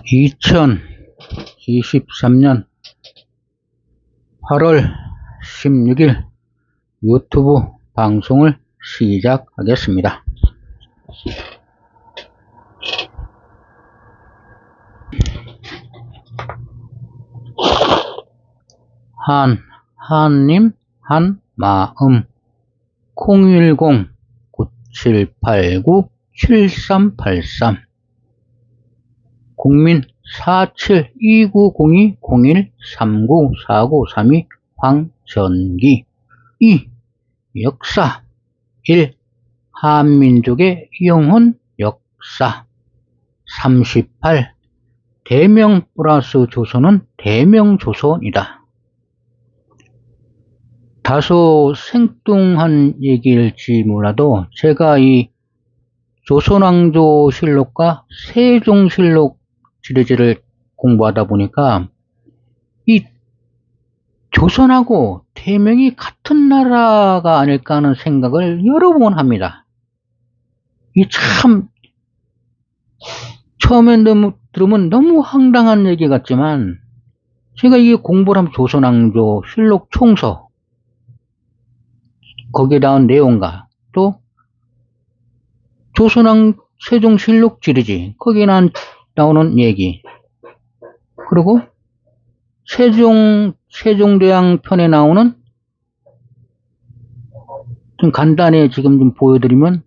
2023년 8월 16일 유튜브 방송을 시작하겠습니다. 한님 한마음 010-9789-7383 국민 472902-01394932 황전기 2. 역사 1. 한민족의 영혼 역사 38. 대명 플러스 조선은 대명조선이다. 다소 생뚱한 얘기일지 몰라도 제가 이 조선왕조실록과 세종실록 시리즈를 공부하다 보니까 이 조선하고 대명이 같은 나라가 아닐까 하는 생각을 여러 번 합니다. 이 참 처음에 들으면 너무 황당한 얘기 같지만 제가 이게 공부를 하면 조선왕조 실록 총서 거기에 나온 내용과 또 조선왕 세종실록 시리즈 거기에 나오는 얘기 그리고 세종대왕 편에 나오는 좀 간단히 지금 좀 보여드리면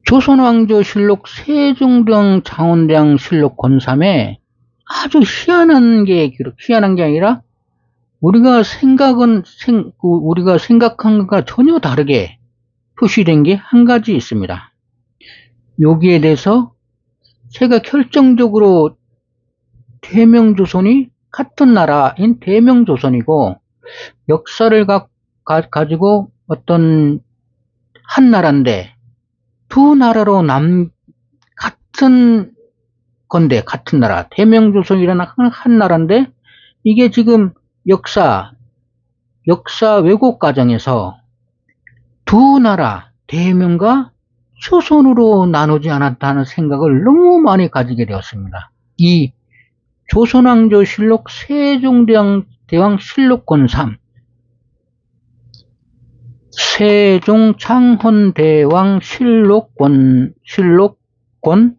조선왕조실록 세종대왕 장원대왕 실록 권삼에 아주 희한한 게 아니라 우리가 생각한 것과 전혀 다르게 표시된 게 한 가지 있습니다. 여기에 대해서 제가 결정적으로 대명조선이 같은 나라인 대명조선이고 역사를 가지고 어떤 한 나라인데 두 나라로 같은 건데 같은 나라 대명조선이라는 한 나라인데 이게 지금 역사 왜곡 과정에서 두 나라 대명과 조선으로 나누지 않았다는 생각을 너무 많이 가지게 되었습니다. 이 조선왕조실록 세종대왕 실록권 3 세종창헌대왕 실록권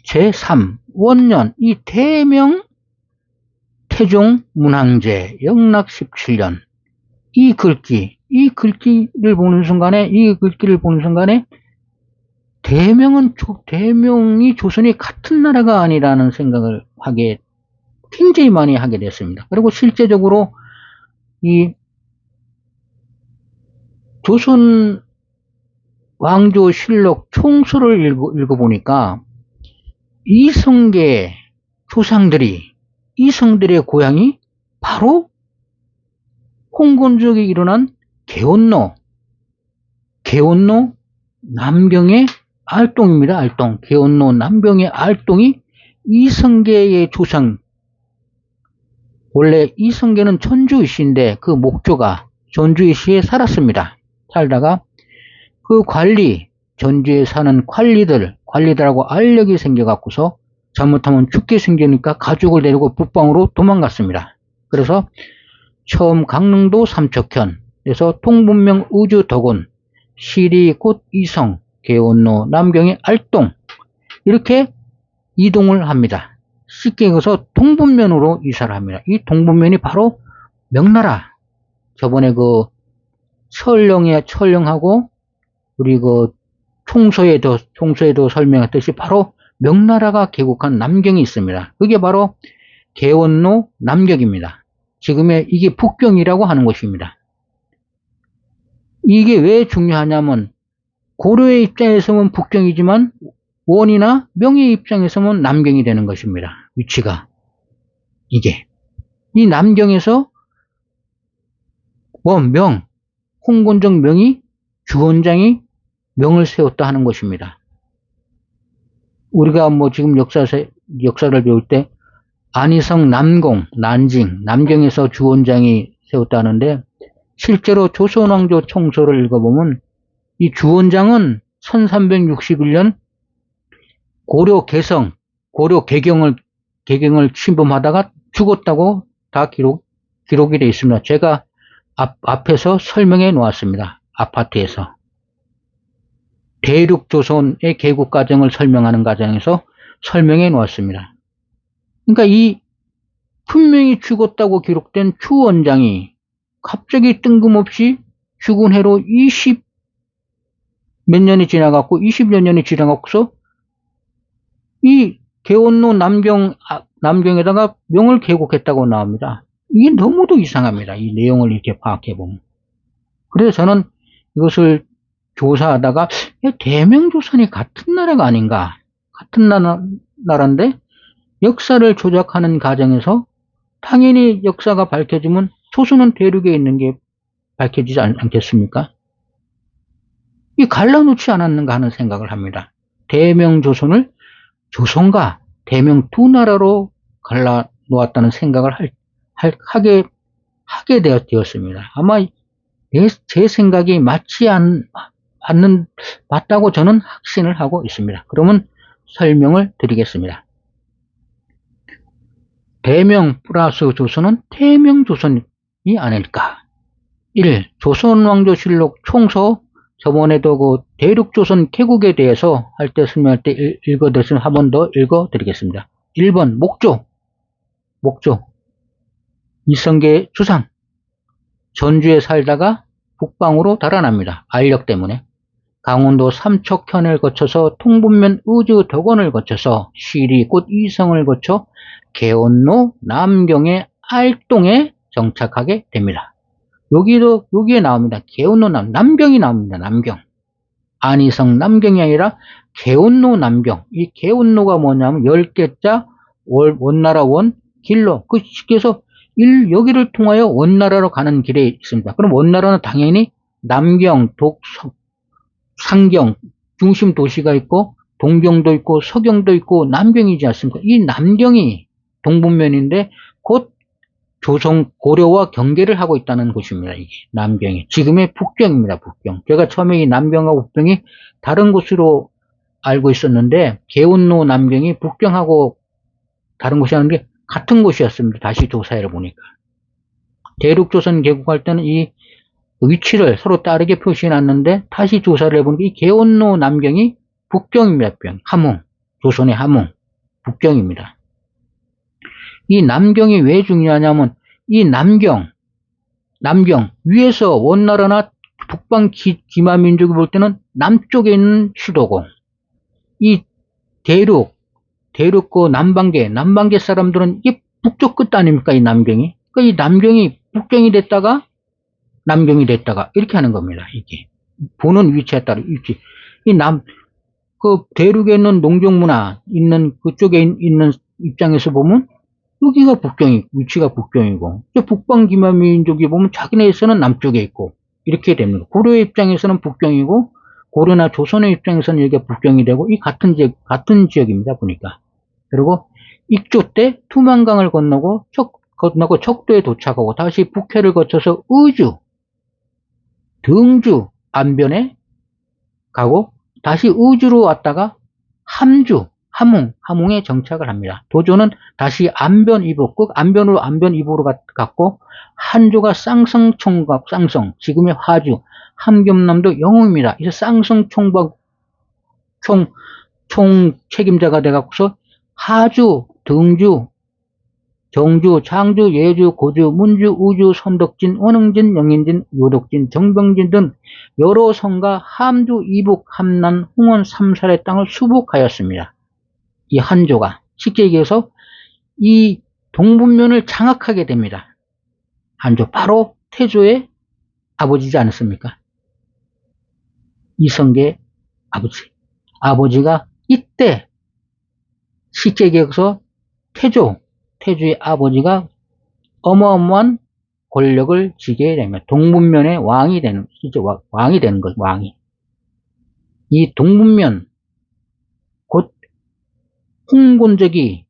제3 원년 이 대명 태종 문항제 영락 17년 이 글귀를 보는 순간에 대명이 조선이 같은 나라가 아니라는 생각을 굉장히 많이 하게 됐습니다. 그리고 실제적으로 이 조선 왕조 실록 총서를 읽어보니까 이성계의 조상들의 고향이 바로 홍건적이 일어난 개원로 남경의 알동입니다. 알동. 개원로 남경의 알동이 이성계의 조상. 원래 이성계는 전주이시인데 그 목조가 전주이시에 살았습니다. 살다가 그 전주에 사는 관리들하고 알력이 생겨갖고서 잘못하면 죽게 생기니까 가족을 데리고 북방으로 도망갔습니다. 그래서 처음 강릉도 삼척현에서 통분명 우주덕원, 시리 곧 이성, 개원로, 남경의 알동 이렇게 이동을 합니다. 쉽게 얘기해서 동분면으로 이사를 합니다. 이 동분면이 바로 명나라. 저번에 그 철령하고 우리 그 총서에도 설명했듯이 바로 명나라가 개국한 남경이 있습니다. 그게 바로 개원로 남경입니다. 지금의 이게 북경이라고 하는 것입니다. 이게 왜 중요하냐면 고려의 입장에서는 북경이지만 원이나 명의 입장에서는 남경이 되는 것입니다. 위치가 이게 이 남경에서 홍건적 명이 주원장이 명을 세웠다 하는 것입니다. 우리가 지금 역사를 배울 때 안희성 난징 남경에서 주원장이 세웠다는데 실제로 조선왕조 총서를 읽어보면 이 주원장은 1361년 고려 개성, 고려 개경을 침범하다가 죽었다고 다 기록이 되어 있습니다. 제가 앞에서 설명해 놓았습니다. 아파트에서. 대륙조선의 개국 과정을 설명하는 과정에서 설명해 놓았습니다. 그러니까 이 분명히 죽었다고 기록된 추 원장이 갑자기 뜬금없이 죽은 해로 20 몇 년이 지나갔고 20여 년이 지나갔고서 이 개원로 남경에다가 명을 개국했다고 나옵니다. 이게 너무도 이상합니다. 이 내용을 이렇게 파악해보면. 그래서 저는 이것을 조사하다가 대명조선이 같은 나라가 아닌가. 같은 나라인데 역사를 조작하는 과정에서 당연히 역사가 밝혀지면 조선은 대륙에 있는 게 밝혀지지 않겠습니까? 이 갈라놓지 않았는가 하는 생각을 합니다. 대명조선을 조선과 대명 두 나라로 갈라놓았다는 생각을 하게 되었습니다. 아마 제 생각이 맞다고 저는 확신을 하고 있습니다. 그러면 설명을 드리겠습니다. 대명 플러스 조선은 태명조선이 아닐까. 1. 조선왕조실록 총서 저번에도 그 대륙조선 개국에 대해서 할 때 설명할 때 읽어드렸으면 한 번 더 읽어드리겠습니다. 1번 목조 이성계 주상 전주에 살다가 북방으로 달아납니다. 알력 때문에. 강원도 삼척현을 거쳐서 통분면 의주 덕원을 거쳐서 시리 곧 이성을 거쳐 개원로 남경의 알동에 정착하게 됩니다. 여기에 나옵니다. 개원로 남경이 나옵니다. 남경. 안이성 남경이 아니라 개원로 남경. 이 개원로가 뭐냐면 10개자 원나라 원 길로. 그래서 여기를 통하여 원나라로 가는 길에 있습니다. 그럼 원나라는 당연히 남경, 상경, 중심 도시가 있고 동경도 있고 서경도 있고 남경이지 않습니까? 이 남경이 동분면인데 곧 조선 고려와 경계를 하고 있다는 곳입니다. 이게 남경이 지금의 북경입니다. 북경. 제가 처음에 이 남경하고 북경이 다른 곳으로 알고 있었는데 개운로 남경이 북경하고 다른 곳이었는데 같은 곳이었습니다. 다시 조사해 보니까. 대륙조선 개국할 때는 이 위치를 서로 다르게 표시해놨는데 다시 조사를 해보니까 이 개원로 남경이 북경입니다. 함흥. 조선의 함흥. 북경입니다. 이 남경이 왜 중요하냐면 이 남경 위에서 원나라나 북방 기마민족이 볼 때는 남쪽에 있는 수도고 이 대륙 그 남방계 사람들은 이게 북쪽 끝 아닙니까? 이 남경이. 그러니까 이 남경이 북경이 됐다가 남경이 됐다가 이렇게 하는 겁니다. 이게 보는 위치에 따라 위치. 그 대륙에 있는 농경문화 있는 그쪽에 있는 입장에서 보면 여기가 위치가 북경이고 북방 기마민족이 보면 자기네에서는 남쪽에 있고 이렇게 됩니다. 고려의 입장에서는 북경이고 고려나 조선의 입장에서는 여기가 북경이 되고 이 같은 지역입니다. 보니까. 그리고 익조 때 투만강을 건너고 척도에 도착하고 다시 북해를 거쳐서 의주, 등주, 안변에 가고 다시 의주로 왔다가 함흥에 정착을 합니다. 도조는 다시 안변 이북, 안변 이북으로 갔고 한조가 쌍성총각, 지금의 화주, 함경남도 영웅입니다. 이제 쌍성총박 총 책임자가 돼갖고서 하주, 등주, 정주, 창주, 예주, 고주, 문주, 우주, 선덕진, 원흥진, 영인진, 요덕진, 정병진 등 여러 성과 함주, 이북, 함난, 홍원 3살의 땅을 수복하였습니다. 이 한조가 쉽게 얘기해서 이 동분면을 장악하게 됩니다. 한조 바로 태조의 아버지지 않습니까? 이성계 아버지가 이때 쉽게 얘기해서 태조의 아버지가 어마어마한 권력을 지게 됩니다. 동분면의 왕이 되는 거죠. 왕이. 이 동분면 곧 홍곤족이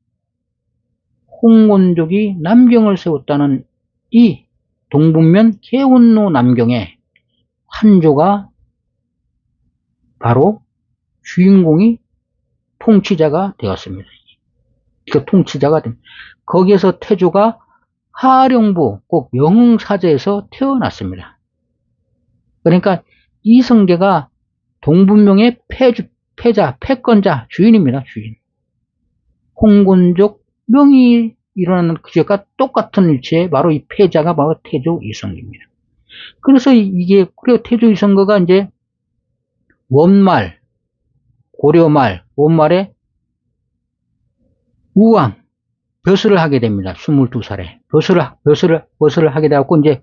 남경을 세웠다는 이 동분면 개운로 남경에 한조가 바로 주인공이 통치자가 되었습니다. 그 통치자가 됩니다. 거기에서 태조가 하령부, 꼭 영흥사제에서 태어났습니다. 그러니까 이성계가 동분명의 패자, 패권자, 주인입니다. 주인. 홍곤족 명이 일어나는 그제가 똑같은 위치에 바로 이 패자가 바로 태조 이성계입니다. 그래서 이게, 그리고 태조 이성계가 이제 원말, 고려말, 원말에 우왕, 벼슬을 하게 됩니다. 22살에. 벼슬을 하게 되었고, 이제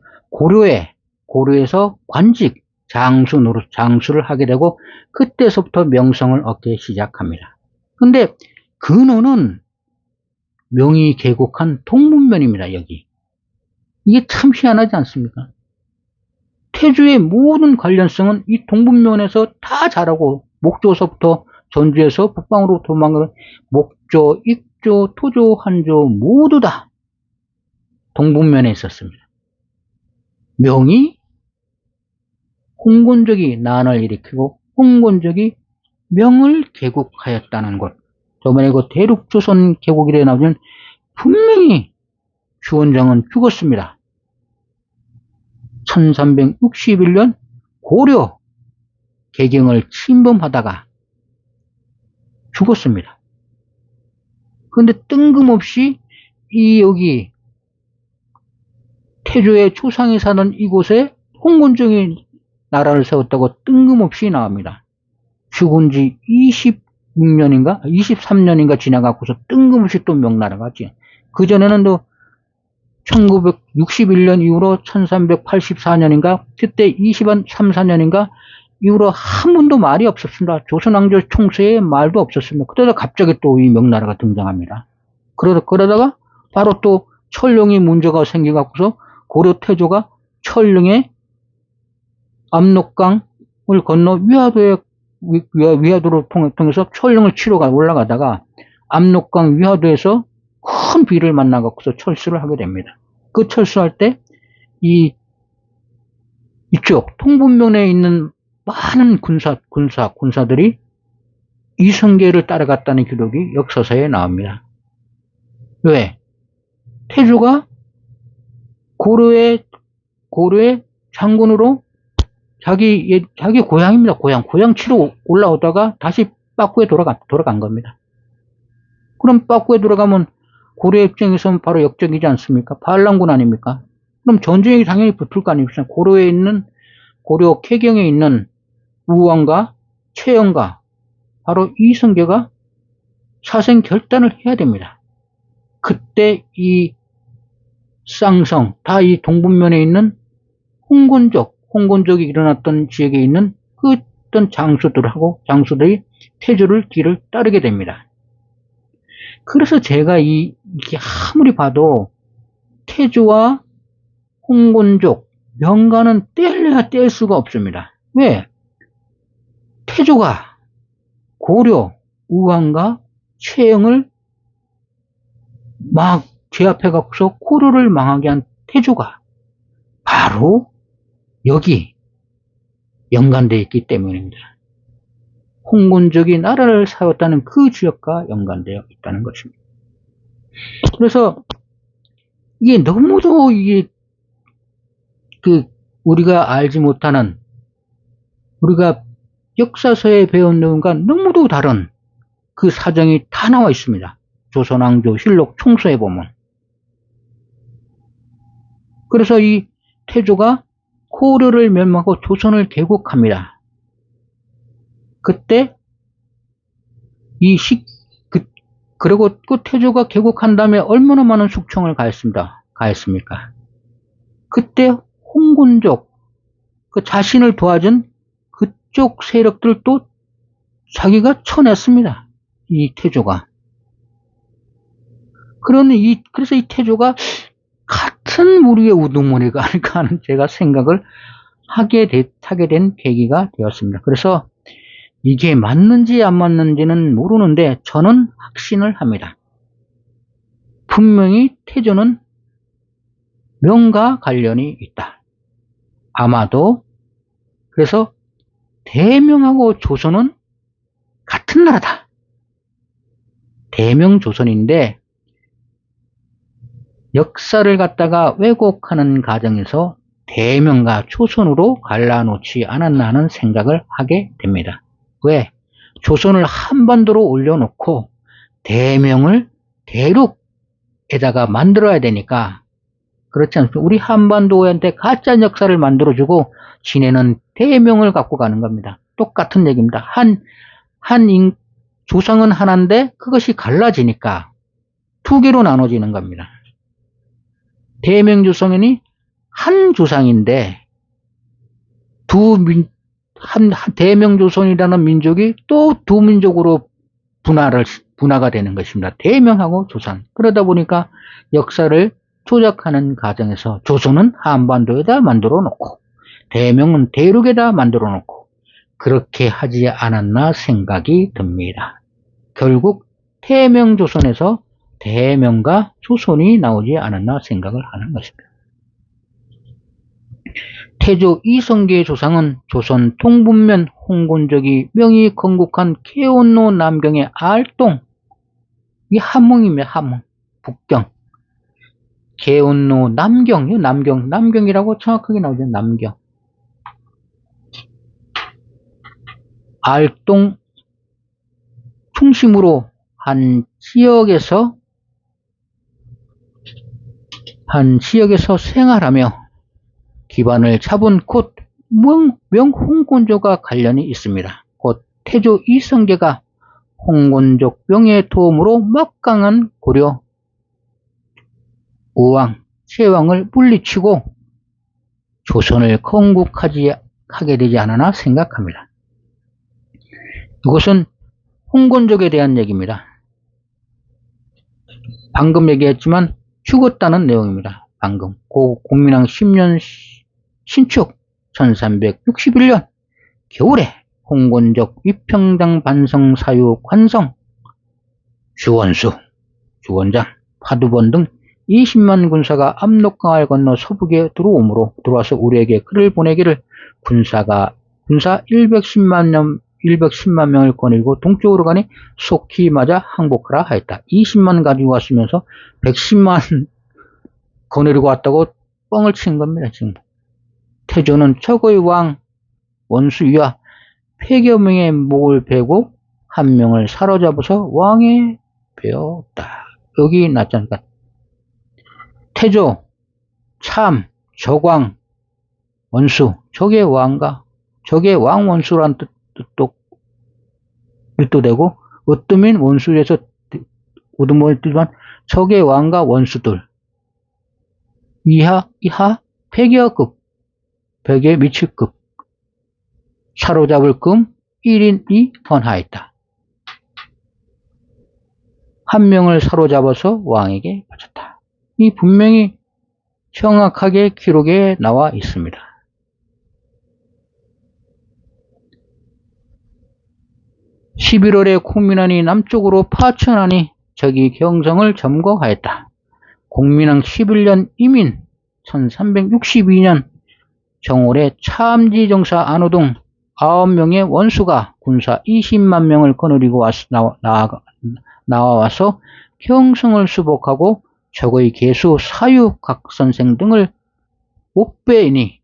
고려에서 관직, 장수를 하게 되고, 그때서부터 명성을 얻기 시작합니다. 근데 근원은 명이 개국한 동문면입니다, 여기. 이게 참 희한하지 않습니까? 태조의 모든 관련성은 이 동분면에서 다 자라고, 목조서부터 전주에서 북방으로 도망가는 목조, 익조, 토조, 한조 모두 다 동분면에 있었습니다. 명이 홍곤족이 난을 일으키고 홍곤족이 명을 개국하였다는 것. 저번에 그 대륙조선 개국일에 나오면 분명히 주원장은 죽었습니다. 1361년 고려 개경을 침범하다가 죽었습니다. 그런데 뜬금없이 여기 태조의 조상이 사는 이곳에 홍곤족이 나라를 세웠다고 뜬금없이 나옵니다. 죽은 지 26년인가 23년인가 지나가고서 뜬금없이 또 명나라가 지. 그전에는 또 1961년 이후로 1384년인가 그때 23, 4년인가 이후로 한 번도 말이 없었습니다. 조선왕조 총수의 말도 없었습니다. 그러다 갑자기 또 이 명나라가 등장합니다. 그러다가 바로 또 철령이 문제가 생겨갖고서 고려 태조가 철령의 압록강을 건너 위화도를 통해서 철령을 치러 올라가다가 압록강 위화도에서 큰 비를 만나갖고서 철수를 하게 됩니다. 그 철수할 때 이쪽 통분면에 있는 많은 군사들이 이성계를 따라갔다는 기록이 역사서에 나옵니다. 왜? 태조가 고려의 장군으로 자기 고향입니다. 고향 치러 올라오다가 다시 빠꾸에 돌아간 겁니다. 그럼 빠꾸에 돌아가면 고려 입장에서는 바로 역적이지 않습니까? 반란군 아닙니까? 그럼 전쟁이 당연히 붙을 거 아닙니까? 고려 쾌경에 있는 우왕과 최영과 바로 이성계가 사생 결단을 해야 됩니다. 그때 이 쌍성, 다 이 동분면에 있는 홍곤족이 일어났던 지역에 있는 그 어떤 장수들이 태조를 뒤를 따르게 됩니다. 그래서 제가 이게 아무리 봐도 태조와 홍곤족, 명가는 뗄래야 뗄 수가 없습니다. 왜? 태조가 고려, 우왕과 최영을 막 제압해갖고서 고려를 망하게 한 태조가 바로 여기 연관되어 있기 때문입니다. 홍곤족이 나라를 세웠다는 그 지역과 연관되어 있다는 것입니다. 그래서 이게 너무도 우리가 알지 못하는, 우리가 역사서에 배운 내용과 너무도 다른 그 사정이 다 나와 있습니다. 조선왕조 실록 총서에 보면. 그래서 이 태조가 고려를 멸망하고 조선을 개국합니다. 그때 그리고 그 태조가 개국한 다음에 얼마나 많은 숙청을 가했습니까? 그때 홍곤족, 그 자신을 도와준 그쪽 세력들도 자기가 쳐냈습니다. 이 태조가. 그래서 이 태조가 같은 우리의 우두머리가 아닐까 하는 제가 생각을 하게 된 계기가 되었습니다. 그래서 이게 맞는지 안 맞는지는 모르는데 저는 확신을 합니다. 분명히 태조는 명과 관련이 있다. 아마도 그래서 대명하고 조선은 같은 나라다. 대명조선인데 역사를 갖다가 왜곡하는 과정에서 대명과 조선으로 갈라놓지 않았나 하는 생각을 하게 됩니다. 왜? 조선을 한반도로 올려놓고 대명을 대륙에다가 만들어야 되니까 그렇지 않습니까? 우리 한반도한테 가짜 역사를 만들어주고 지네는 대명을 갖고 가는 겁니다. 똑같은 얘기입니다. 조상은 하나인데 그것이 갈라지니까 두 개로 나눠지는 겁니다. 대명조선이 한 조상인데 대명조선이라는 민족이 또 두 민족으로 분화가 되는 것입니다. 대명하고 조선. 그러다 보니까 역사를 조작하는 과정에서 조선은 한반도에다 만들어 놓고 대명은 대륙에다 만들어 놓고 그렇게 하지 않았나 생각이 듭니다. 결국 태명조선에서 대명과 조선이 나오지 않았나 생각을 하는 것입니다. 태조 이성계의 조상은 조선 통분면 홍곤적이 명이 건국한 개원로 남경의 알동, 이 함흥입니다. 함흥, 북경. 개원로 남경이라고 정확하게 나오죠. 남경. 알동 중심으로 한 지역에서 생활하며 기반을 잡은 곧 명홍곤조가 관련이 있습니다. 곧 태조 이성계가 홍곤족 명의 도움으로 막강한 고려 우왕, 최왕을 물리치고 조선을 건국하게 되지 않았나 생각합니다. 이것은 홍곤족에 대한 얘기입니다. 방금 얘기했지만 죽었다는 내용입니다. 방금 공민왕 10년 신축 1361년 겨울에 홍곤족 위평당 반성 사유 관성 주원수, 주원장, 파두본 등 20만 군사가 압록강을 건너 서북에 들어와서 우리에게 글을 보내기를 군사 110만 명을 거느리고 동쪽으로 가니 속히 맞아 항복하라 하였다. 20만 가지고 왔으면서 110만 거느리고 왔다고 뻥을 친 겁니다. 지금 태조는 적의 왕 원수위와 폐교 명의 목을 베고 한 명을 사로잡아서 왕에 베었다. 여기 났잖아요. 태조, 참, 적왕, 원수, 적의 왕과 적의 왕 원수란 뜻도 되고 으뜸인 원수에서 우두머리 뜻만 적의 왕과 원수들 이하 폐교급 벽에 미칠급 사로잡을 금 1인이 헌하였다. 한 명을 사로잡아서 왕에게 바쳤다. 이 분명히 정확하게 기록에 나와 있습니다. (11월에) 공민왕이 남쪽으로 파천하니 적이 경성을 점거하였다. 공민왕 11년 이민 1362년 정월에 참지정사 안호동 9명의 원수가 군사 20만 명을 거느리고 나와서 경성을 수복하고 적의 계수 사유각선생 등을 못 빼니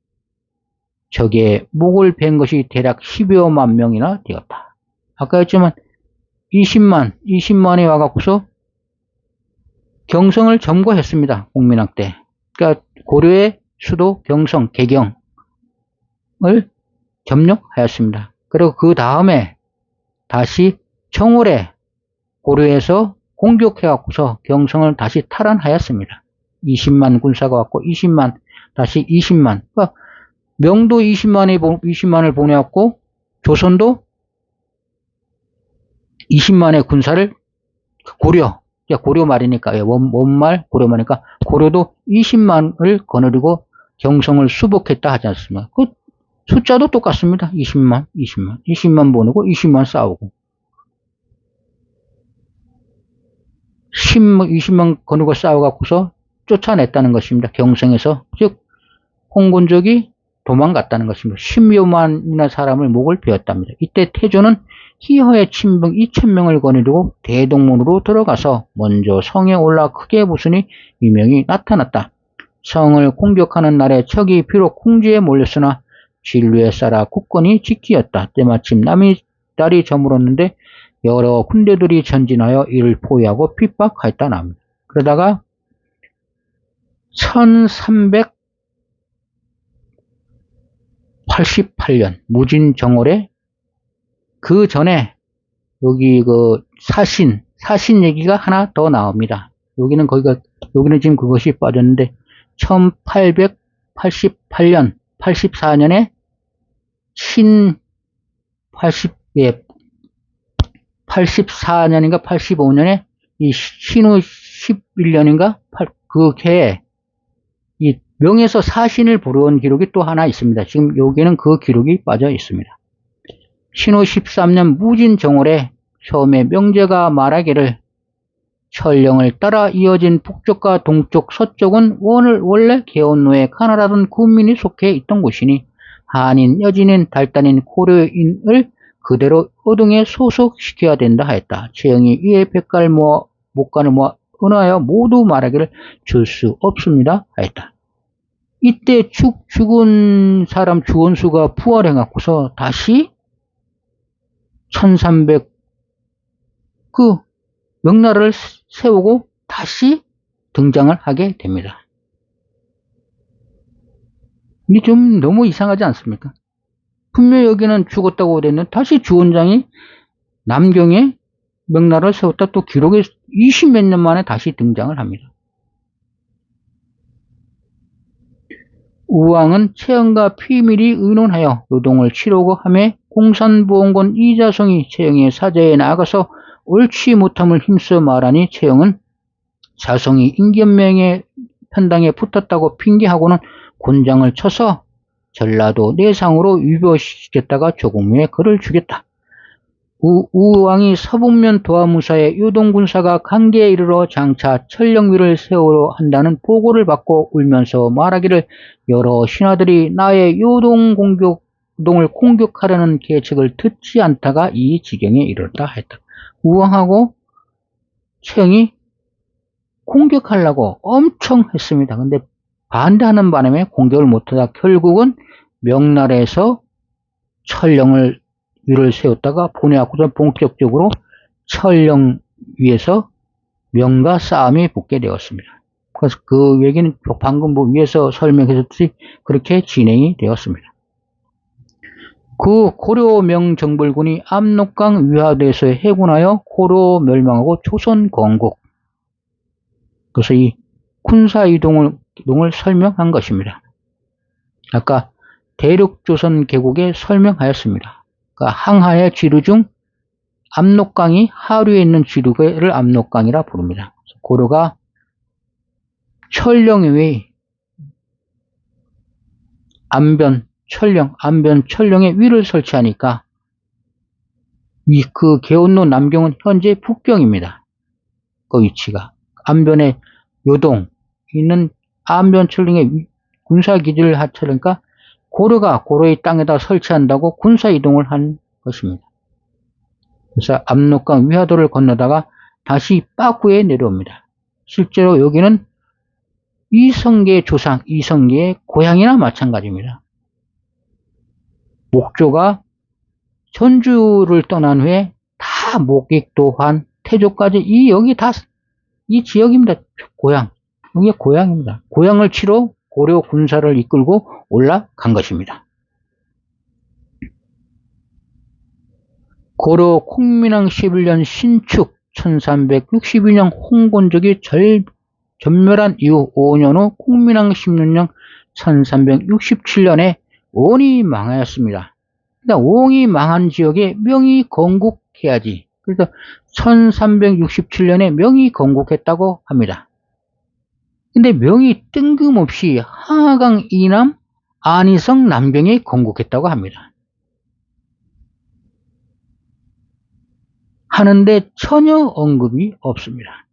적의 목을 벤 것이 대략 10여만 명이나 되었다. 아까 했지만 20만이 와갖고서 경성을 점거했습니다. 공민왕 때. 그러니까 고려의 수도 경성, 개경을 점령하였습니다. 그리고 그 다음에 다시 정월에 고려에서 공격해갖고서 경성을 다시 탈환하였습니다. 20만 군사가 왔고 20만 다시 20만. 그러니까 명도 20만을 보내왔고 조선도 20만의 군사를 고려 말이니까 원말 고려 말이니까 고려도 20만을 거느리고 경성을 수복했다 하지 않습니까? 그 숫자도 똑같습니다. 20만 보내고 20만 싸우고 20만 거느리고 싸워갖고서 쫓아냈다는 것입니다. 경성에서 즉 홍곤족이 도망갔다는 것입니다. 10여만이나 사람을 목을 베었답니다. 이때 태조는 희허의 친병 2000명을 거느리고 대동문으로 들어가서 먼저 성에 올라 크게 부수니 위명이 나타났다. 성을 공격하는 날에 적이 비록 궁지에 몰렸으나 진루에 쌓아 굳건히 지키었다. 때마침 날이 저물었는데 여러 군대들이 전진하여 이를 포위하고 핍박하였다 납니다. 그러다가 1388년 무진정월에 그 전에 여기 그 사신 얘기가 하나 더 나옵니다. 여기는 지금 그것이 빠졌는데 1888년 84년에 84년인가 85년에 이 신후 11년인가 그 해에 이 명에서 사신을 부르는 기록이 또 하나 있습니다. 지금 여기는 그 기록이 빠져 있습니다. 신후 13년 무진정월에 처음에 명제가 말하기를 천령을 따라 이어진 북쪽과 동쪽, 서쪽은 원래 개원노에 가나라던 군민이 속해 있던 곳이니 한인, 여진인, 달단인, 고려인을 그대로 어둥에 소속시켜야 된다 하였다. 최영이 이에 백갈 모아 목간을 모아 은하여 모두 말하기를 줄 수 없습니다 하였다. 이때 죽은 사람 주원수가 부활해갖고서 다시 1300 그 명나라를 세우고 다시 등장을 하게 됩니다. 이게 좀 너무 이상하지 않습니까? 분명히 여기는 죽었다고 그랬는데 다시 주원장이 남경에 명나라를 세웠다 또 기록에 20몇 년 만에 다시 등장을 합니다. 우왕은 최영과 피밀이 의논하여 노동을 치르고 하며 공산보험권 이자성이 최영의 사자에 나아가서 옳지 못함을 힘써 말하니 최영은 자성이 임견명의 편당에 붙었다고 핑계하고는 곤장을 쳐서 전라도 내상으로 유배시켰다가 조금 후에 그를 죽였다. 우왕이 서북면 도하무사의 요동군사가 강계에 이르러 장차 천령위를 세우려 한다는 보고를 받고 울면서 말하기를 여러 신하들이 나의 요동을 공격하려는 계책을 듣지 않다가 이 지경에 이르렀다 했다. 우왕하고 최영이 공격하려고 엄청 했습니다. 근데 반대하는 바람에 공격을 못하다 결국은 명나라에서 천령을 위를 세웠다가 보내갖고서 본격적으로 천령 위에서 명과 싸움이 붙게 되었습니다. 그래서 그 얘기는 방금 위에서 설명했듯이 그렇게 진행이 되었습니다. 그 고려 명정벌군이 압록강 위화도에서 해군하여 고려 멸망하고 조선 건국. 그래서 이 군사 이동을 설명한 것입니다. 아까 대륙조선 개국에 설명하였습니다. 그러니까 항하의 지류 중 압록강이 하류에 있는 지류를 압록강이라 부릅니다. 고려가 천령의 안변 천령의 위를 설치하니까 그 개원로 남경은 현재 북경입니다. 그 위치가 안변의 요동 있는 안변 천령의 군사기지를 하차하니까 고려가 고려의 땅에다 설치한다고 군사 이동을 한 것입니다. 그래서 압록강 위화도를 건너다가 다시 빠구에 내려옵니다. 실제로 여기는 이성계의 조상, 이성계의 고향이나 마찬가지입니다. 목조가 전주를 떠난 후에 다 목익도환, 태조까지 여기 다 이 지역입니다. 고향. 여기 고향입니다. 고향을 치러 고려 군사를 이끌고 올라간 것입니다. 고려 콩민왕 11년 신축 1362년 홍곤족이 전멸한 이후 5년 후 콩민왕 16년 1367년에 원이 망하였습니다. 그러니까 원이 망한 지역에 명이 건국해야지. 그래서 1367년에 명이 건국했다고 합니다. 근데 명이 뜬금없이 항하강 이남 안희성 남경에 건국했다고 합니다. 하는데 전혀 언급이 없습니다.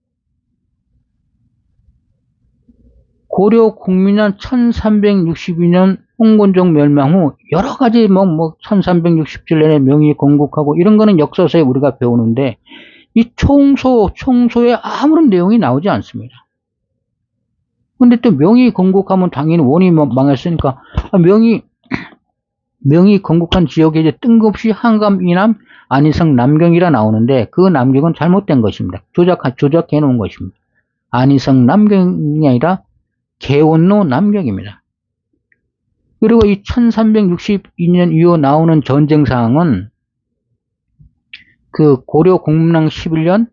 고려 국민년 1362년 홍건종 멸망 후 여러 가지 1367년에 명의 건국하고 이런 거는 역사서에 우리가 배우는데 이 총소에 아무런 내용이 나오지 않습니다. 근데 또 명의 건국하면 당연히 원이 망했으니까 명의 건국한 지역에 이제 뜬금없이 한감, 이남, 안희성, 남경이라 나오는데 그 남경은 잘못된 것입니다. 조작해 놓은 것입니다. 안희성, 남경이 아니라 개원로 남경입니다. 그리고 이 1362년 이후 나오는 전쟁 사항은 그 고려 공문왕 11년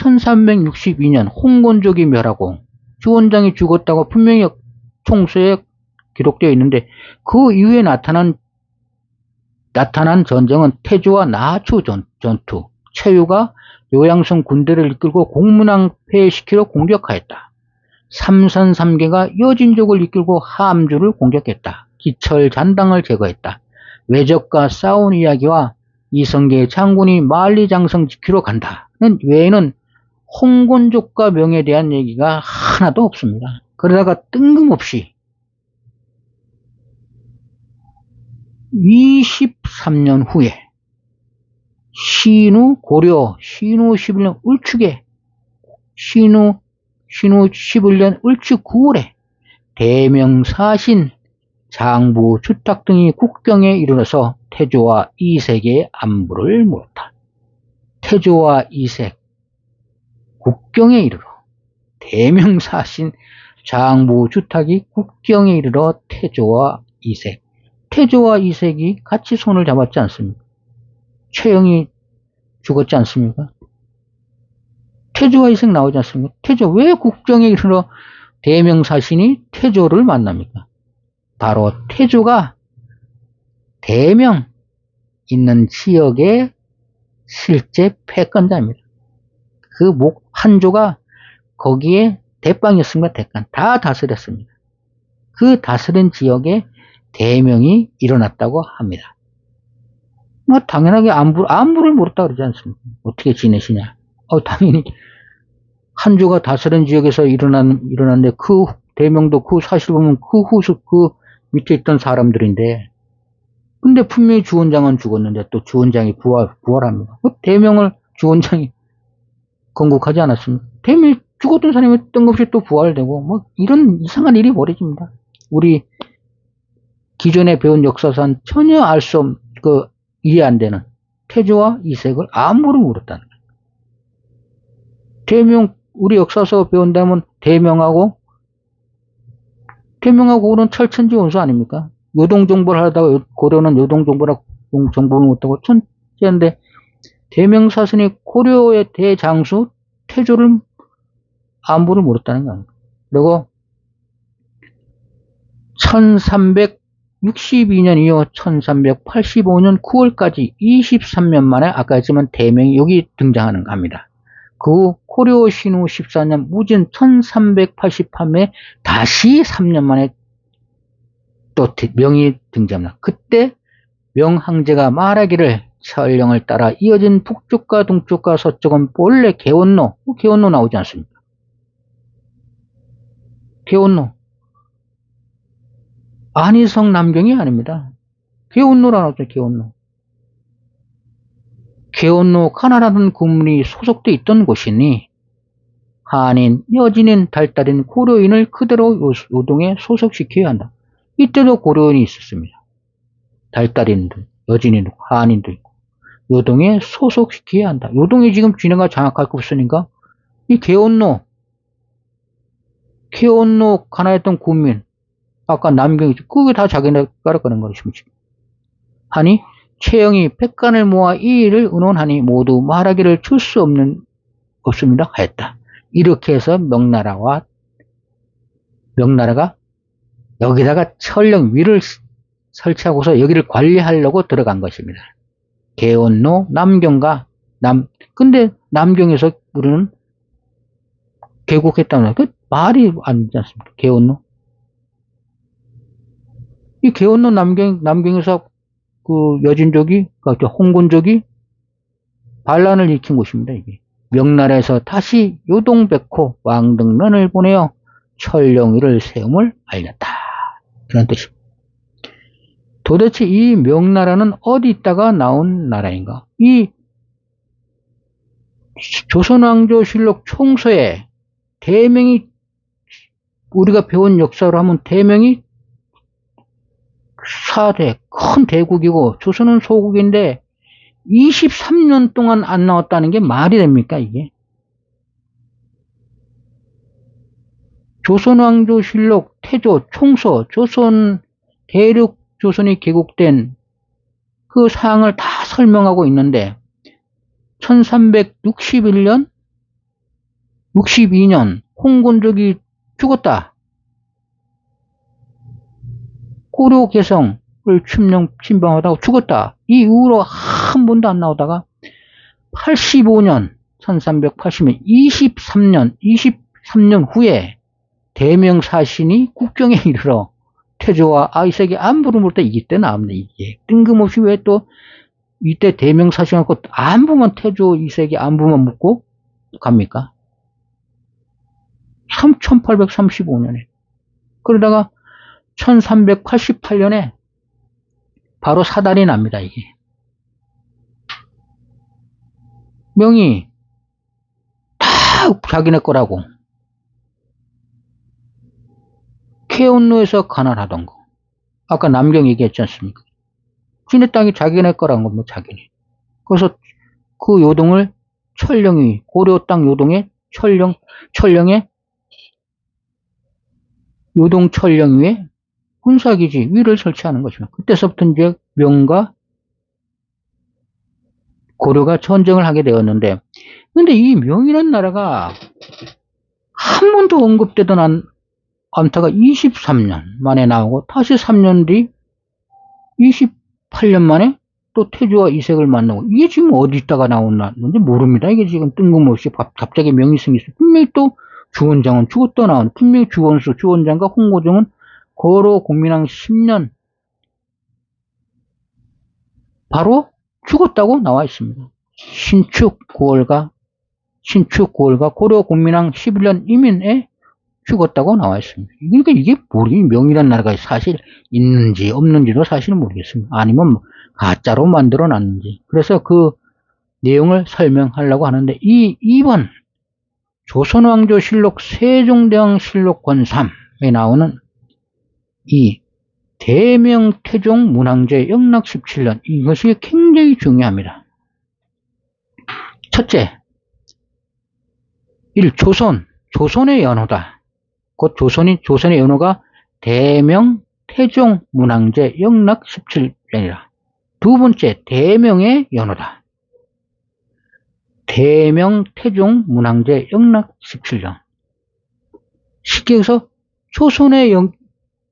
1362년 홍건족이 멸하고 주원장이 죽었다고 분명히 총서에 기록되어 있는데 그 이후에 나타난 전쟁은 태조와 나하추 전투, 최유가 요양성 군대를 이끌고 공문왕 폐해시키러 공격하였다. 삼선삼계가 여진족을 이끌고 함주를 공격했다. 기철 잔당을 제거했다. 외적과 싸운 이야기와 이성계 장군이 만리장성 지키러 간다는 외에는 홍건족과 명에 대한 얘기가 하나도 없습니다. 그러다가 뜬금없이 23년 후에 고려 신우 11년 을축에 신우 11년 을축 9월에 대명사신 장부 주탁 등이 국경에 이르러서 태조와 이색의 안부를 물었다. 태조와 이색 국경에 이르러 대명사신 장부 주탁이 국경에 이르러 태조와 이색이 같이 손을 잡았지 않습니까? 최영이 죽었지 않습니까? 태조와 이색 나오지 않습니까? 태조 왜 국경에 이르러 대명사신이 태조를 만납니까? 바로 태조가 대명 있는 지역의 실제 패권자입니다. 그 한조가 거기에 대빵이었습니다. 대간 다 다스렸습니다. 그 다스린 지역에 대명이 일어났다고 합니다. 당연하게 안부를 물었다 그러지 않습니까? 어떻게 지내시냐? 당연히 한조가 다스린 지역에서 일어났는데 그 대명도 그 사실 보면 그 밑에 있던 사람들인데 근데 분명히 주원장은 죽었는데 또 주원장이 부활합니다. 대명을 주원장이 건국하지 않았습니까? 대명이 죽었던 사람이 뜬금없이 또 부활되고 이런 이상한 일이 벌어집니다. 우리 기존에 배운 역사상 전혀 이해 안 되는 태조와 이색을 안부를 물었다는 거예요. 대명 우리 역사서 배운다면 대명하고는 철천지 원수 아닙니까? 요동정벌 하다가 고려는 요동정벌하고 정벌을 못하고 천재인데 대명사신이 고려의 대장수 태조를 안부를 물었다는 거예요. 그리고 1362년 이후 1385년 9월까지 23년 만에 아까 했지만 대명이 여기 등장하는 겁니다. 그 고려 신우 14년 무진 1383에 다시 3년 만에 또 명이 등장합니다. 그때 명항제가 말하기를 설령을 따라 이어진 북쪽과 동쪽과 서쪽은 본래 개원로 나오지 않습니까? 개원로 안희성 남경이 아닙니다. 개원로라고 하죠. 개원로 가나라는 군문이 소속돼 있던 곳이니 한인, 여진인, 달달인, 고려인을 그대로 요동에 소속시켜야 한다. 이때도 고려인이 있었습니다. 달달인도, 여진인도, 한인도 있고 요동에 소속시켜야 한다. 요동이 지금 진해가 장악할 거 없으니까 이 개원로 가나했던 군민 아까 남경이죠. 그게 다 자기네 깔아가는 것입니다. 하니 최영이 백간을 모아 이 일을 의논하니 모두 말하기를 줄 수 없습니다 하였다. 이렇게 해서 명나라가 여기다가 철령 위를 설치하고서 여기를 관리하려고 들어간 것입니다. 개원로 남경과 근데 남경에서 우리는 개국했다는 그 말이 아니지 않습니까? 개원로 이 개원로 남경에서 그 여진족이 홍건족이 반란을 일으킨 곳입니다. 이게 명나라에서 다시 요동백호 왕등런을 보내어 천령위를 세움을 알렸다. 그런 뜻입니다. 도대체 이 명나라는 어디 있다가 나온 나라인가? 이 조선왕조실록 총서에 대명이, 우리가 배운 역사로 하면 대명이 4대 큰 대국이고 조선은 소국인데 23년 동안 안 나왔다는 게 말이 됩니까, 이게? 조선왕조실록 태조 총서 조선 대륙 조선이 개국된 그 사항을 다 설명하고 있는데 1361년 62년 홍건적이 죽었다. 고려 개성을 침범하다가 죽었다. 이 이후로 한 번도 안 나오다가 85년 1380년 23년 후에 대명사신이 국경에 이르러 태조와 아이색의 안부를 물을 때 이때 나옵니다. 이게 뜬금없이 왜 또 이때 대명사신하고 안부만 태조 이색의 안부만 묻고 갑니까? 1835년에 그러다가 1388년에 바로 사달이 납니다. 이게 명이 다 자기네 거라고 케온루에서 가난하던 거 아까 남경 얘기했지 않습니까? 지네 땅이 자기네 거란 겁니다. 자기네. 그래서 그 요동을 천령이 고려 땅 요동에 천령에 요동 천령위에 군사기지 위를 설치하는 것입니다. 그때서부터 이제 명과 고려가 전쟁을 하게 되었는데, 근데 이 명이라는 나라가 한 번도 언급되던 않다가 23년 만에 나오고 다시 3년 뒤 28년 만에 또 태조와 이색을 만나고, 이게 지금 어디 있다가 나왔는지 모릅니다. 이게 지금 뜬금없이 갑자기 명이 생겼어요. 분명히 또 주원장은 죽었다 나오는, 분명히 주원수, 주원장과 홍고정은 고려 공민왕 10년 바로 죽었다고 나와 있습니다. 신축 9월과 고려 공민왕 11년 이민에 죽었다고 나와 있습니다. 그러니까 이게 명이라는 나라가 사실 있는지 없는지도 사실은 모르겠습니다. 아니면 가짜로 만들어 놨는지. 그래서 그 내용을 설명하려고 하는데, 이번 조선왕조실록 세종대왕실록 권3에 나오는 이 대명 태종 문항제 영락 17년, 이것이 굉장히 중요합니다. 첫째, 조선의 연호다. 곧 조선의 연호가 대명 태종 문항제 영락 17년이라. 두 번째, 대명의 연호다. 대명 태종 문항제 영락 17년. 쉽게 해서 조선의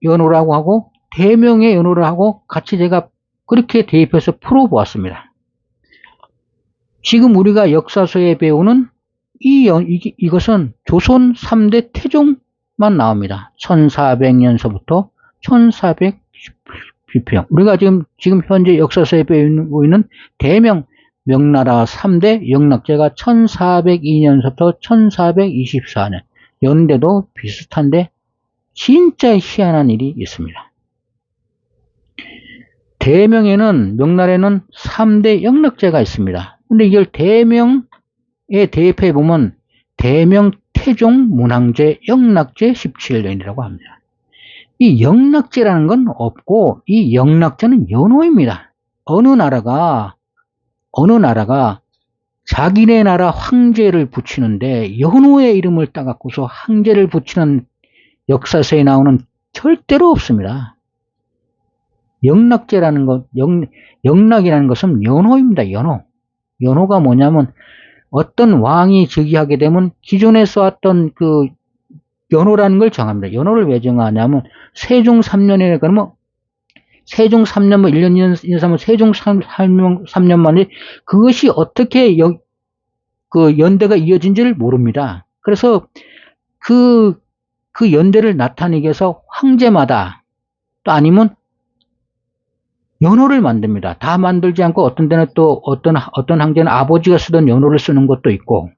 연호라고 하고 대명의 연호를 하고 같이 제가 그렇게 대입해서 풀어보았습니다. 지금 우리가 역사서에 배우는 이것은 조선 3대 태종만 나옵니다. 1400년서부터 1410년. 우리가 지금 현재 역사서에 배우고 있는 대명 명나라 3대 영락제가 1402년서부터 1424년. 연대도 비슷한데 진짜 희한한 일이 있습니다. 대명에는, 명나라에는 3대 영락제가 있습니다. 근데 이걸 대명에 대입해 보면 대명 태종 문항제 영락제 17년이라고 합니다. 이 영락제라는 건 없고, 이 영락제는 연호입니다. 어느 나라가 자기네 나라 황제를 붙이는데 연호의 이름을 따갖고서 황제를 붙이는 역사서에 나오는 절대로 없습니다. 영락제라는 것, 영락이라는 것은 연호입니다. 연호가 뭐냐면, 어떤 왕이 즉위하게 되면 기존에 써왔던 그 연호라는 걸 정합니다. 연호를 왜 정하냐면, 세종 3년에, 그러면 세종 3년, 1년, 2년, 3년, 세종 3년 만에 그것이 어떻게 그 연대가 이어진지를 모릅니다. 그래서 그 연대를 나타내기 위해서 황제마다, 또 아니면 연호를 만듭니다. 다 만들지 않고 어떤 데는 또 어떤 황제는 아버지가 쓰던 연호를 쓰는 것도 있고,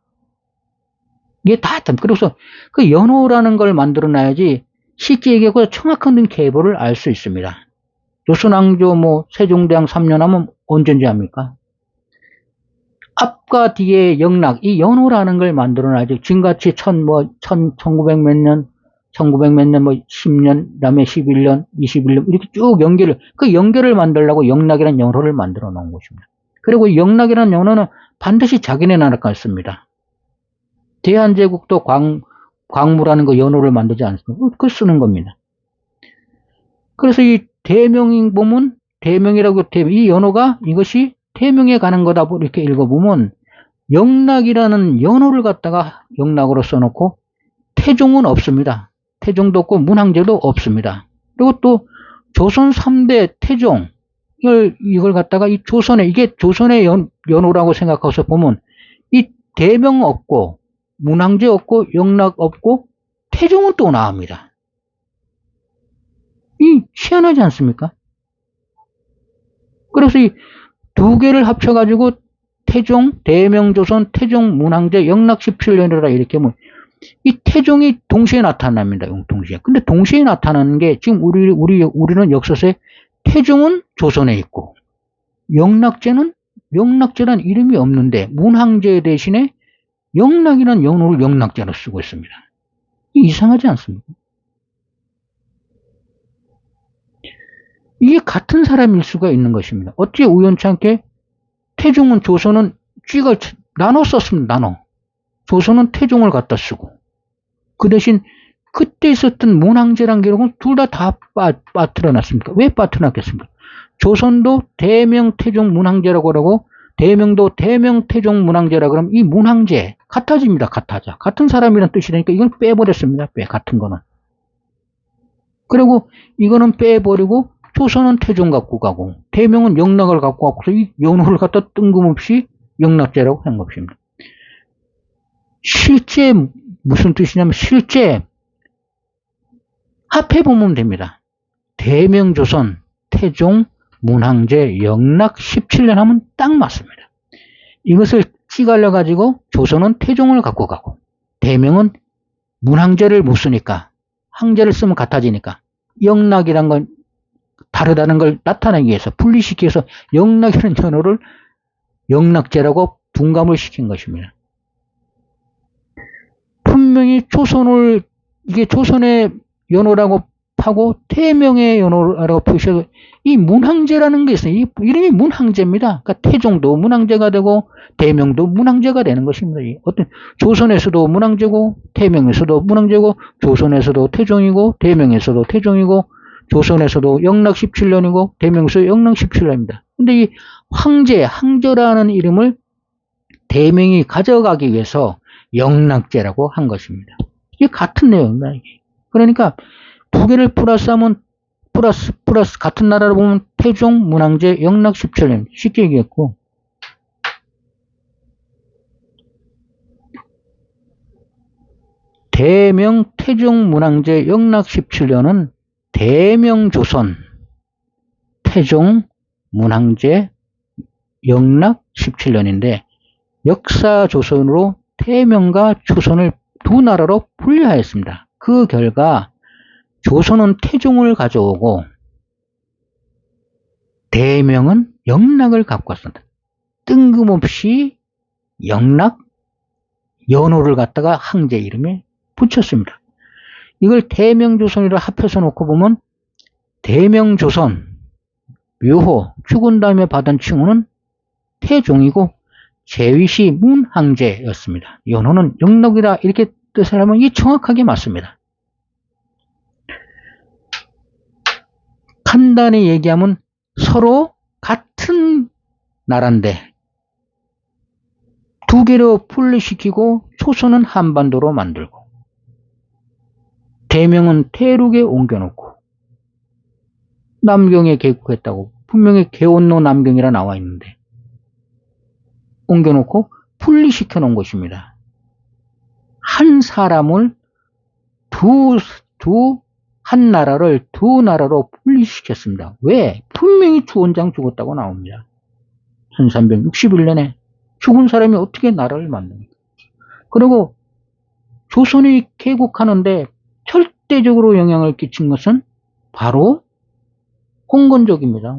이게 다 했다. 그래서 그 연호라는 걸 만들어놔야지 실제 얘기하고 정확한 계보를 알 수 있습니다. 조선왕조 뭐 세종대왕 3년 하면 언제인지 압니까? 앞과 뒤에 영락, 이 연호라는 걸 만들어놔야지. 지금같이 1900 몇 년, 1900 몇 년, 뭐 10년, 그 다음에 11년, 21년, 이렇게 쭉 그 연결을 만들려고 영락이라는 연호를 만들어 놓은 것입니다. 그리고 영락이라는 연호는 반드시 자기네 나라가 씁니다. 대한제국도 광무라는 거 연호를 만들지 않습니까? 그거 쓰는 겁니다. 그래서 이 대명인 보면, 대명이라고, 이 연호가 이것이 태명에 가는 거다, 이렇게 읽어보면, 영락이라는 연호를 갖다가 영락으로 써놓고, 태종은 없습니다. 태종도 없고, 문항제도 없습니다. 그리고 또, 조선 3대 태종, 이걸 갖다가 이 조선에, 이게 조선의 연호라고 생각해서 보면, 이 대명 없고, 문항제 없고, 영락 없고, 태종은 또 나옵니다. 이 희한하지 않습니까? 그래서 이 두 개를 합쳐가지고 태종, 대명조선, 태종, 문항제, 영락 17년이라 이렇게 하면 이 태종이 동시에 나타납니다. 동시에. 근데 동시에 나타나는 게 지금 우리는 역사서에 태종은 조선에 있고 영락제라는 이름이 없는데 문항제 대신에 영락이라는 연호를 영락제로 쓰고 있습니다. 이상하지 않습니까? 이게 같은 사람일 수가 있는 것입니다. 어찌 우연찮게 태종은 조선은 쥐가 나눠 썼습니다. 나눠. 조선은 태종을 갖다 쓰고 그 대신 그때 있었던 문항제란 기록은 둘 다 빠뜨려놨습니까? 왜 빠뜨려놨겠습니까? 조선도 대명 태종 문항제라고 하고 대명도 대명 태종 문항제라 그러면 이 문항제 같아집니다. 같아져. 같은 사람이란 뜻이라니까 이건 빼버렸습니다. 같은 거는. 그리고 이거는 빼버리고 조선은 태종 갖고 가고 대명은 영락을 갖고 가고서 이 연호를 갖다 뜬금없이 영락제라고 한 것입니다. 실제 무슨 뜻이냐면 실제 합해보면 됩니다. 대명조선 태종 문항제 영락 17년 하면 딱 맞습니다. 이것을 찌갈려가지고 조선은 태종을 갖고 가고 대명은 문항제를 못 쓰니까 항제를 쓰면 같아지니까 영락이란 건 다르다는 걸 나타내기 위해서 분리시키기 위해서 영락이라는 연호를 영락제라고 둔감을 시킨 것입니다. 분명히 이게 조선의 연호라고 하고 태명의 연호라고 표시하고 이 문항제라는 게 있어요. 이 이름이 문항제입니다. 그러니까 태종도 문항제가 되고 대명도 문항제가 되는 것입니다. 어떤 조선에서도 문항제고 태명에서도 문항제고 조선에서도 태종이고 대명에서도 태종이고 조선에서도 영락 17년이고 대명에서 영락 17년입니다. 근데 이 항제라는 이름을 대명이 가져가기 위해서 영락제라고 한 것입니다. 이게 같은 내용입니다. 그러니까 두 개를 플러스하면 플러스 같은 나라로 보면 태종, 문항제, 영락 17년 쉽게 얘기했고 대명, 태종, 문항제, 영락 17년은 대명조선, 태종, 문항제, 영락 17년인데 역사조선으로 태명과 조선을 두 나라로 분리하였습니다. 그 결과 조선은 태종을 가져오고 대명은 영락을 갖고 왔습니다. 뜬금없이 영락, 연호를 갖다가 항제 이름에 붙였습니다. 이걸 대명조선이라 합해서 놓고 보면 대명조선, 묘호, 죽은 다음에 받은 칭호는 태종이고 제위시 문항제였습니다. 연호는 영락이다 이렇게 뜻을 하면 이게 정확하게 맞습니다. 간단히 얘기하면 서로 같은 나라인데 두 개로 분리시키고 조선은 한반도로 만들고 대명은 대륙에 옮겨놓고 남경에 개국했다고 분명히 개원로 남경이라 나와 있는데 옮겨놓고 분리시켜 놓은 것입니다. 한 사람을 한 나라를 두 나라로 분리시켰습니다. 왜? 분명히 주원장 죽었다고 나옵니다. 1361년에 죽은 사람이 어떻게 나라를 만듭니까? 그리고 조선이 개국하는데 절대적으로 영향을 끼친 것은 바로 홍건적입니다.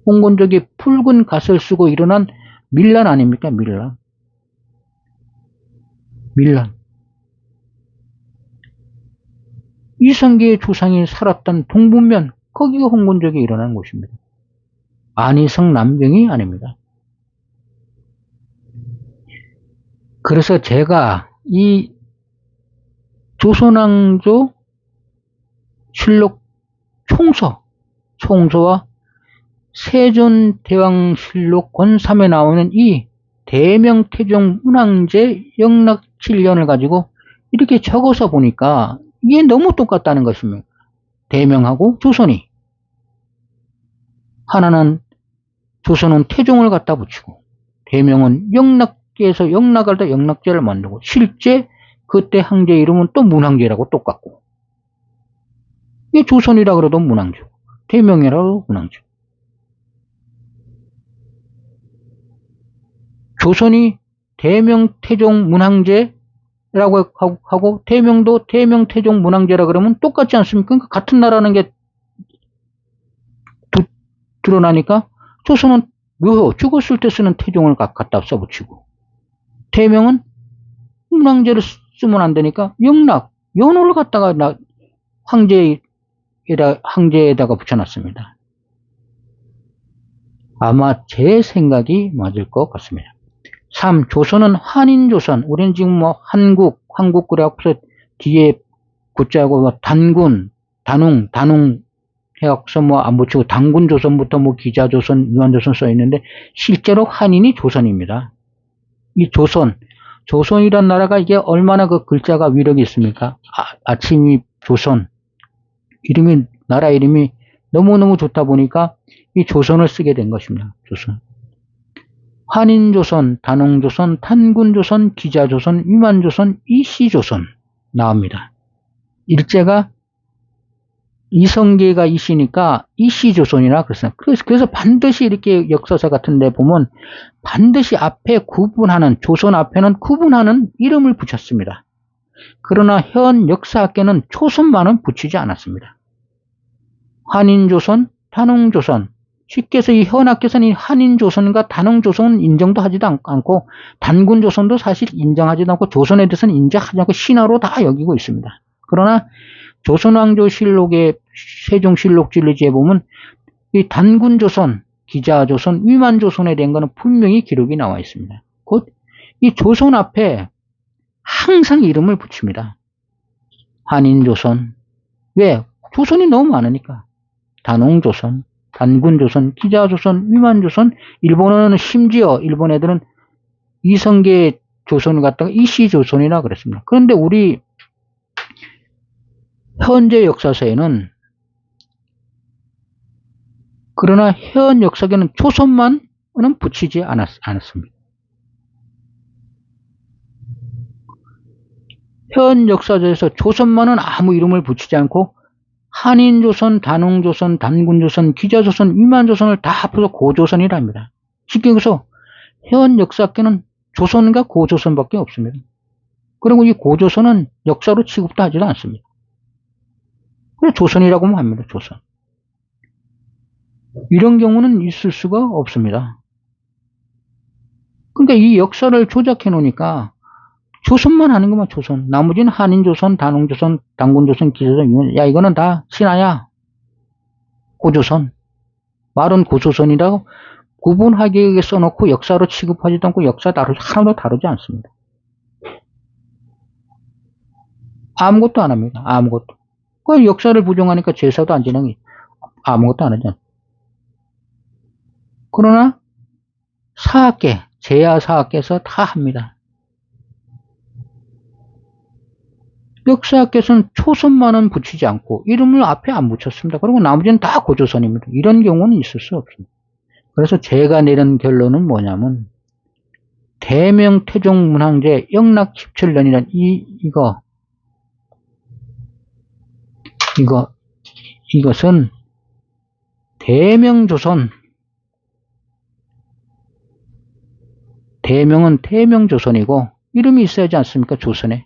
홍건적이 붉은 갓을 쓰고 일어난 밀란 아닙니까? 밀란. 밀란. 이성계의 조상이 살았던 동북면, 거기가 홍건적이 일어난 곳입니다. 안희성 남경이 아닙니다. 그래서 제가 이 조선왕조 실록 총서와 세존대왕실록 권3에 나오는 이 대명태종 문왕제 영락칠년을 가지고 이렇게 적어서 보니까 이게 너무 똑같다는 것입니다. 대명하고 조선이. 하나는 조선은 태종을 갖다 붙이고 대명은 영락제에서 영락을 다 영락제를 만들고 실제 그때 황제 이름은 또 문왕제라고 똑같고 이 조선이라 그래도 문왕제 대명이라고 문왕제 조선이 대명 태종 문왕제라고 하고 대명도 대명 태종 문왕제라 그러면 똑같지 않습니까? 그러니까 같은 나라는 게 드러나니까 조선은 묘호 죽었을 때 쓰는 태종을 갖다 써붙이고 대명은 문왕제를 쓰면 안 되니까 영락 연호를 갖다가 황제에다가 붙여놨습니다. 아마 제 생각이 맞을 것 같습니다. 3. 조선은 한인조선. 우리는 지금 뭐 한국 그래갖고서 뒤에 구자하고 뭐 단군, 단웅 해갖고서 뭐 안 붙이고 단군조선부터 뭐 기자조선, 유한조선 써있는데 실제로 한인이 조선입니다. 이 조선이란 나라가 이게 얼마나 그 글자가 위력이 있습니까? 아침이 조선. 나라 이름이 너무너무 좋다 보니까 이 조선을 쓰게 된 것입니다. 조선. 한인조선, 단홍조선, 탄군조선, 기자조선, 위만조선, 이씨조선 나옵니다. 일제가 이성계가 이씨니까 이씨조선이라 그랬어요. 그래서 반드시 이렇게 역사서 같은 데 보면 반드시 앞에 구분하는, 조선 앞에는 구분하는 이름을 붙였습니다. 그러나 현 역사학계는 초선만은 붙이지 않았습니다. 한인조선, 단홍조선, 쉽게 해서 이 현학계에서는 이 한인조선과 단홍조선은 인정도 하지도 않고 단군조선도 사실 인정하지도 않고 조선에 대해서는 인정하지 않고 신화로 다 여기고 있습니다. 그러나 조선왕조실록의 세종실록진리지에 보면 이 단군조선, 기자조선, 위만조선에 대한 것은 분명히 기록이 나와 있습니다. 곧 이 조선 앞에 항상 이름을 붙입니다. 한인조선. 왜? 조선이 너무 많으니까. 단홍조선, 단군조선, 기자조선, 위만조선, 일본어는 심지어 일본 애들은 이성계 조선을 갖다가 이씨조선이라 그랬습니다. 그런데 우리 현재 역사서에는 그러나 현 역사에는 조선만은 붙이지 않았습니다. 현 역사서에서 조선만은 아무 이름을 붙이지 않고 한인조선, 단홍조선, 단군조선, 기자조선, 위만조선을 다 합해서 고조선이랍니다. 쉽게 해서 현 역사학계는 조선과 고조선밖에 없습니다. 그리고 이 고조선은 역사로 취급도 하지도 않습니다. 그래서 조선이라고만 합니다. 조선. 이런 경우는 있을 수가 없습니다. 그러니까 이 역사를 조작해 놓으니까 조선만 하는 것만 조선. 나머지는 한인조선, 단홍조선, 단군조선, 기자조선, 야 이거는 다 신화야. 고조선. 말은 고조선이라고 구분하게 써놓고 역사로 취급하지도 않고 역사 하나도 다루지 않습니다. 아무것도 안 합니다. 아무것도. 그 역사를 부정하니까 제사도 안 지내니 아무것도 안 하지 않습니다. 그러나 사학계, 제야사학계에서 다 합니다. 역사학계에서는 초선만은 붙이지 않고 이름을 앞에 안 붙였습니다. 그리고 나머지는 다 고조선입니다. 이런 경우는 있을 수 없습니다. 그래서 제가 내린 결론은 뭐냐면 대명 태종 문왕제 영락 17년이란 이것은 대명은 대명조선이고 이름이 있어야지 않습니까? 조선에.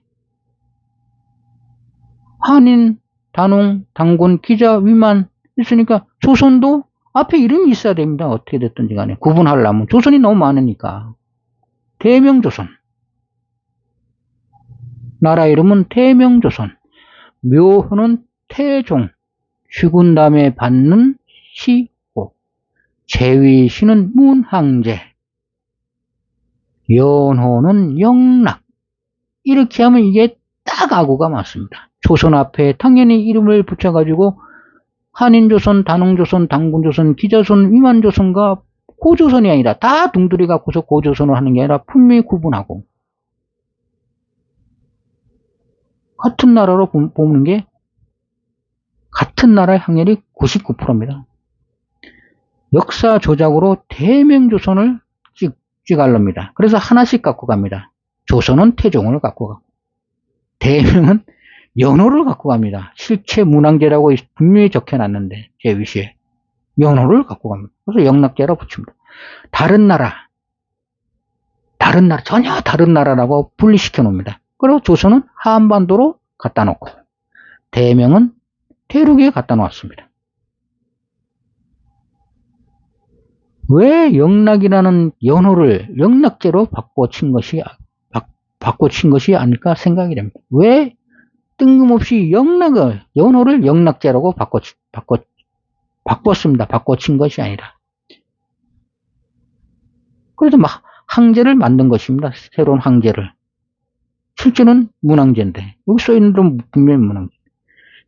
한인, 단홍, 당군, 기자, 위만 있으니까 조선도 앞에 이름이 있어야 됩니다. 어떻게 됐든지 간에. 구분하려면. 조선이 너무 많으니까. 대명조선. 나라 이름은 대명조선. 묘호는 태종. 죽은 다음에 받는 시호. 제위시는 문항제. 연호는 영락. 이렇게 하면 이게 딱 아구가 맞습니다. 조선 앞에 당연히 이름을 붙여가지고 한인조선, 단홍조선, 당군조선, 기자조선, 위만조선과 고조선이 아니라 다 둥들이 갖고서 고조선을 하는 게 아니라 분명히 구분하고 같은 나라로 보는 게 같은 나라의 확률이 99%입니다. 역사 조작으로 대명조선을 찍어갑니다. 그래서 하나씩 갖고 갑니다. 조선은 태종을 갖고 가고 대명은 연호를 갖고 갑니다. 실체 문항제라고 분명히 적혀놨는데 제위시에 연호를 갖고 갑니다. 그래서 영락제라고 붙입니다. 다른 나라 전혀 다른 나라라고 분리시켜 놓습니다. 그리고 조선은 한반도로 갖다 놓고 대명은 대륙에 갖다 놓았습니다. 왜 영락이라는 연호를 영락제로 바꿔친 것이 아닐까 생각이 됩니다. 왜 뜬금없이 연호를 영락제라고 바꿨습니다. 바꿔친 것이 아니라. 그래서 막 항제를 만든 것입니다. 새로운 항제를. 실제는 문항제인데 여기 써있는 건 분명히 문항제.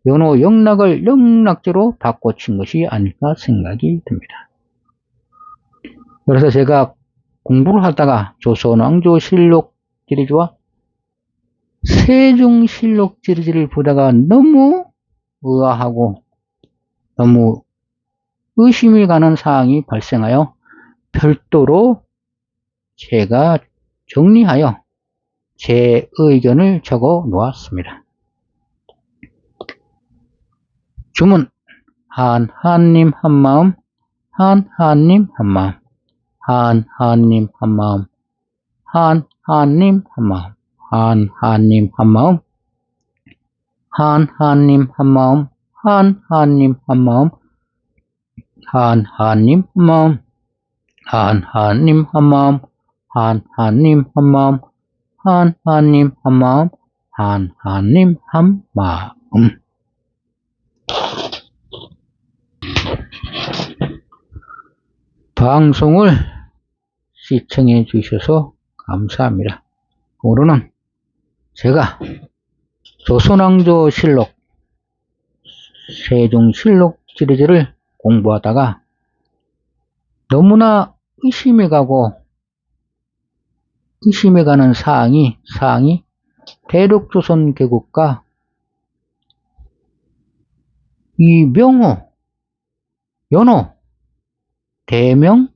연호 영락을 영락제로 바꿔친 것이 아닐까 생각이 듭니다. 그래서 제가 공부를 하다가 조선왕조실록 시리즈와 세종실록 시리즈를 보다가 너무 의아하고 너무 의심이 가는 사항이 발생하여 별도로 제가 정리하여 제 의견을 적어 놓았습니다. 주문 한하님 한마음 한하님 한마음 한하님 한마음 한하님 한마음 한하님 한마음 한하님 한마음 한하님 한마음 한하님 한마음 한하님 한마음 한하님 한마음 한하님 한마음 한하님 한마음. 방송을 시청해 주셔서 감사합니다. 오늘은 제가 조선왕조실록 세종실록 시리즈를 공부하다가 너무나 의심해 가는 사항이 대륙조선 개국과 이 명호, 연호, 대명,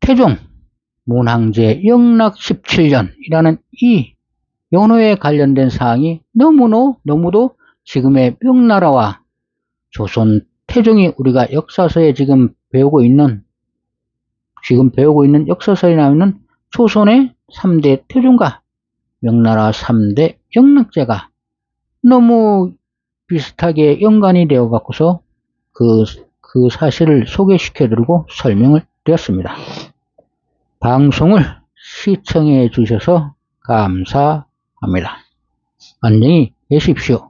태종, 문항제 영락 17년이라는 이 연호에 관련된 사항이 너무도 지금의 명나라와 조선 태종이 우리가 역사서에 지금 배우고 있는 역사서에 나오는 조선의 3대 태종과 명나라 3대 영락제가 너무 비슷하게 연관이 되어 갖고서 그 사실을 소개시켜 드리고 설명을 드렸습니다. 방송을 시청해 주셔서 감사합니다. 안녕히 계십시오.